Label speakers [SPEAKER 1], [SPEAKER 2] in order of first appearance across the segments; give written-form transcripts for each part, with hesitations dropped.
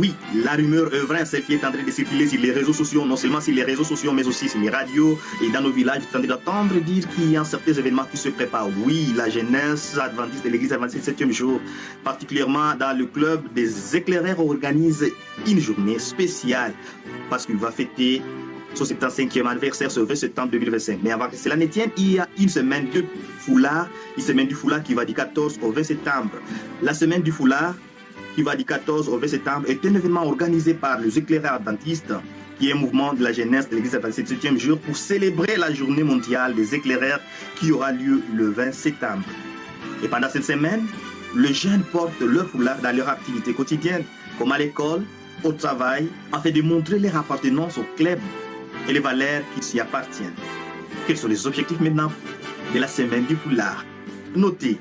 [SPEAKER 1] Oui, la rumeur est vraie, celle qui est en train de circuler sur les réseaux sociaux, non seulement sur les réseaux sociaux, mais aussi sur les radios et dans nos villages. Vous êtes en train d'entendre dire qu'il y a certains événements qui se préparent. Oui, la jeunesse adventiste de l'église adventiste 7e jour, particulièrement dans le club des éclaireurs, organise une journée spéciale parce qu'il va fêter son 75e anniversaire ce 20 septembre 2025. Mais avant que cela ne tienne, il y a une semaine de foulard, une semaine du foulard qui va du 14 au 20 septembre. La semaine du foulard qui va du 14 au 20 septembre est un événement organisé par les éclaireurs adventistes, qui est un mouvement de la jeunesse de l'église adventiste 7e jour pour célébrer la journée mondiale des éclaireurs qui aura lieu le 20 septembre. Et pendant cette semaine, les jeunes portent leur foulard dans leur activité quotidienne, comme à l'école, au travail, afin de montrer leur appartenance au club et les valeurs qui s'y appartiennent. Quels sont les objectifs maintenant de la semaine du foulard? Notez,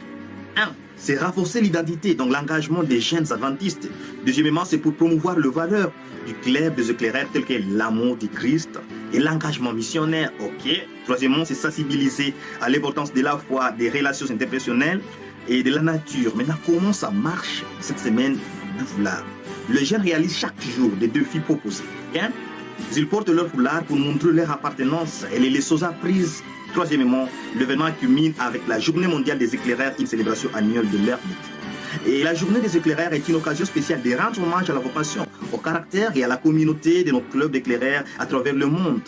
[SPEAKER 1] 1. C'est renforcer l'identité, donc l'engagement des jeunes adventistes. Deuxièmement, c'est pour promouvoir les valeurs du club des éclaireurs telles que l'amour du Christ et l'engagement missionnaire. Ok. Troisièmement, c'est sensibiliser à l'importance de la foi, des relations interpersonnelles et de la nature. Maintenant, comment ça marche cette semaine du foulard? Les jeunes réalisent chaque jour des défis proposés. Okay? Ils portent leur foulard pour montrer leur appartenance et les leçons apprises. Troisièmement, l'événement culmine avec la Journée mondiale des éclaireurs, une célébration annuelle de leur vie. Et la Journée des éclaireurs est une occasion spéciale de rendre hommage à la vocation, au caractère et à la communauté de nos clubs d'éclaireurs à travers le monde.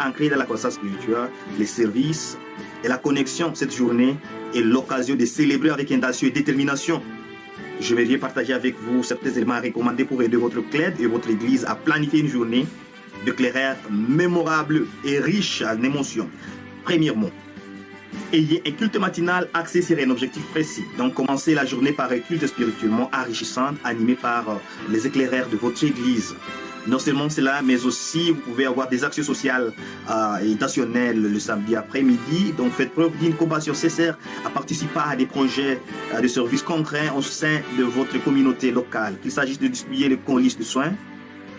[SPEAKER 1] Ancrée dans la croissance spirituelle, les services et la connexion, cette journée est l'occasion de célébrer avec intention et détermination. Je vais partager avec vous certains éléments recommandés pour aider votre club et votre église à planifier une journée d'éclaireurs mémorable et riche en émotions. Premièrement, ayez un culte matinal axé sur un objectif précis. Donc, commencez la journée par un culte spirituellement enrichissant, animé par les éclaireurs de votre église. Non seulement cela, mais aussi vous pouvez avoir des actions sociales et intentionnelles le samedi après-midi. Donc, faites preuve d'une compassion sincère à participer à des projets de services concrets au sein de votre communauté locale. Qu'il s'agisse de distribuer les colis de soins,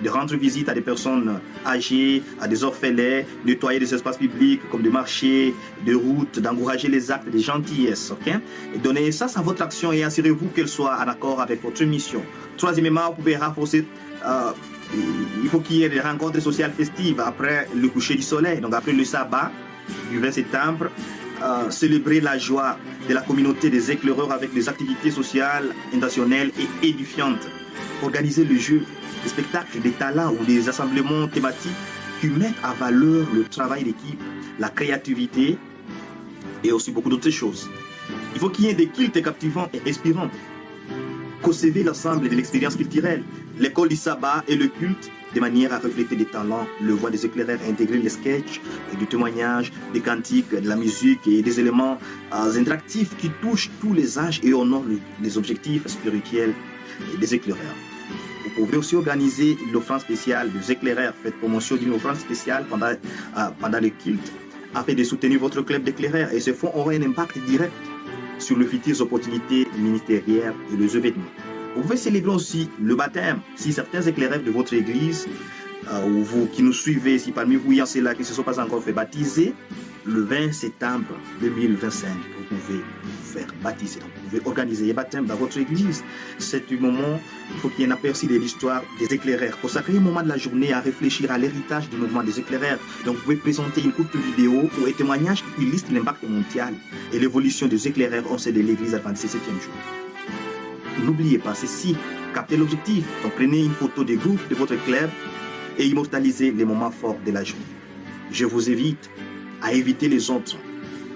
[SPEAKER 1] de rendre visite à des personnes âgées, à des orphelins, nettoyer des espaces publics comme des marchés, des routes, d'encourager les actes de gentillesse. Okay? Et donnez ça à votre action et assurez-vous qu'elle soit en accord avec votre mission. Troisièmement, vous pouvez renforcer, il faut qu'il y ait des rencontres sociales festives après le coucher du soleil, donc après le sabbat du 20 septembre. Célébrer la joie de la communauté des éclaireurs avec des activités sociales, intentionnelles et édifiantes. Organiser le jeu, des spectacles, des talents ou des assemblements thématiques qui mettent à valeur le travail d'équipe, la créativité et aussi beaucoup d'autres choses. Il faut qu'il y ait des cultes captivants et inspirants. Conserver l'ensemble de l'expérience culturelle, l'école du sabbat et le culte, de manière à refléter des talents, le voix des éclaireurs, intégrer les sketchs, du témoignage, des cantiques, de la musique et des éléments interactifs qui touchent tous les âges et honorent les objectifs spirituels des éclaireurs. Vous pouvez aussi organiser l'offrande spéciale des éclaireurs. Faites promotion d'une offrande spéciale pendant le culte afin de soutenir votre club d'éclaireurs. Et ce fonds aura un impact direct sur les futures opportunités ministérielles et les événements. Vous pouvez célébrer aussi le baptême. Si certains éclaireurs de votre église ou vous qui nous suivez, si parmi vous il y en a ceux-là qui ne se sont pas encore fait baptiser, le 20 septembre 2025, vous pouvez vous faire baptiser. Donc, vous pouvez organiser les baptêmes dans votre église. C'est un moment, il faut qu'il y ait un aperçu de l'histoire des éclaireurs. Consacrez un moment de la journée à réfléchir à l'héritage du mouvement des éclaireurs. Donc, vous pouvez présenter une courte vidéo ou un témoignage qui illustre l'impact mondial et l'évolution des éclaireurs au sein de l'église adventiste 7e jour. N'oubliez pas ceci, captez l'objectif. Donc, prenez une photo des groupes de votre club et immortalisez les moments forts de la journée. Je vous invite à éviter les autres.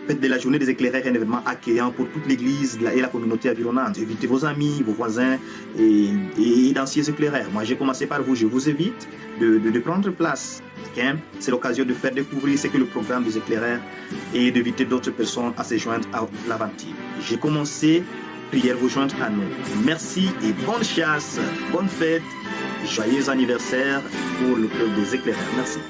[SPEAKER 1] Faites de la journée des éclaireurs un événement accueillant pour toute l'église et la communauté environnante. Évitez vos amis, vos voisins et d'anciens éclaireurs. Moi, j'ai commencé par vous. Je vous invite de prendre place. Okay? C'est l'occasion de faire découvrir ce que le programme des éclaireurs et d'éviter d'autres personnes à se joindre à l'aventure. J'ai commencé, prière vous joindre à nous. Merci et bonne chasse, bonne fête, joyeux anniversaire pour le club des éclaireurs. Merci.